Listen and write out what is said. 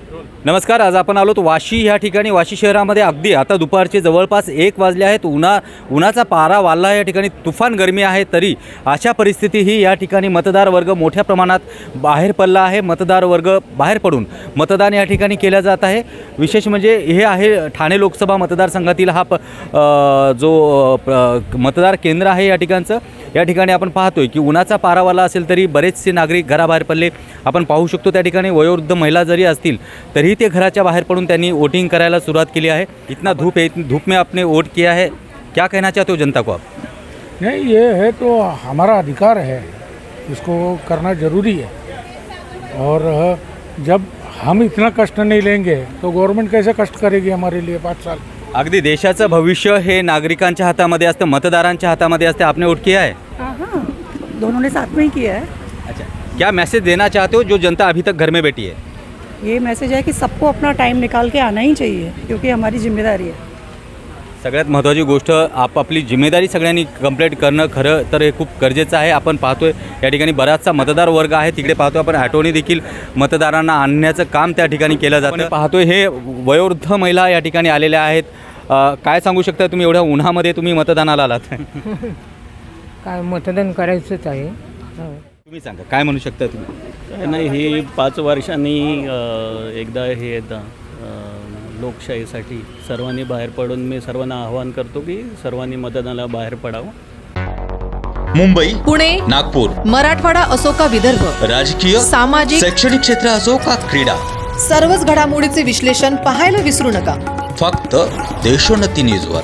नमस्कार, आज आपण आलो वाशी ह्या ठिकाणी। वाशी शहरामध्ये अगदी आता दुपारचे जवळपास 1 वाजले आहेत। उन्हाचा पारा वाढला या ठिकाणी, तुफान गरमी आहे। तरी अशा परिस्थितीही या ठिकाणी मतदार वर्ग मोठ्या प्रमाणात बाहेर पडला आहे। मतदार वर्ग बाहेर पडून मतदान या ठिकाणी केले जात आहे। विशेष म्हणजे हे आहे ठाणे लोकसभा मतदारसंघातील हा जो मतदार केंद्र आहे या ठिकाणचं। या ठिकाणी आपण पाहतोय की उन्हाचा पारा वाढला असेल तरी बरेचसे नागरिक घराबाहेर पडले। आपण पाहू शकतो त्या ठिकाणी वयोवृद्ध महिला जरी असतील तरी ते घराच्या बाहर पड़ून त्यांनी वोटिंग करायला सुरुवात केली आहे। इतना धूप है, धूप में आपने वोट किया है, क्या कहना चाहते हो जनता को आप? नहीं, ये है तो हमारा अधिकार है, इसको करना जरूरी है। और जब हम इतना कष्ट नहीं लेंगे तो गवर्नमेंट कैसे कष्ट करेगी हमारे लिए 5 साल। अगदी देशाचं भविष्य हे नागरिकांच्या हातामध्ये असतं, मतदारांच्या हातामध्ये असते। आपने वोट किया है? हाँ, दोनों ने साथ में ही किया है। अच्छा, क्या मैसेज देना चाहते हो जो जनता अभी तक घर में बैठी है? ये मैसेज है कि सबको अपना टाइम निकाल के आना ही चाहिए, क्योंकि हमारी जिम्मेदारी है। सगळ्यात महत्त्वाची गोष्ट आपली जिम्मेदारी सगळ्यांनी कंप्लीट करणं खरं तर हे खूप गरजेचं आहे। आपण पाहतोय या ठिकाणी बराचसा मतदार वर्ग आहे। तिकडे पाहतोय आपण ऑटोनी देखील मतदारांना आणण्याचं काम त्या ठिकाणी केलं जातं। पाहतोय हे वयोवृद्ध महिला या ठिकाणी आलेल्या आहेत। काय सांगू शकता तुम्ही, एवढ्या उन्हामध्ये तुम्ही मतदानाला आलात? काय मतदान करायचंच आहे। तुम्ही सांगा, काय म्हणू शकता तुम्ही? काय नाही, हे 5 वर्षांनी एकदा हे येतं लोकशाहीसाठी सर्वांनी बाहेर पडून मी सर्वांना आवाहन करतो की सर्वांनी मतदानाला बाहेर पडावं। मुंबई, पुणे, नागपूर, मराठवाडा असो का विदर्भ, राजकीय, सामाजिक, शैक्षणिक क्षेत्र असो का क्रीडा, सर्वच घडामोडीचे विश्लेषण पाहायला विसरू नका। फक्त देशोन्नती न्यूजवर।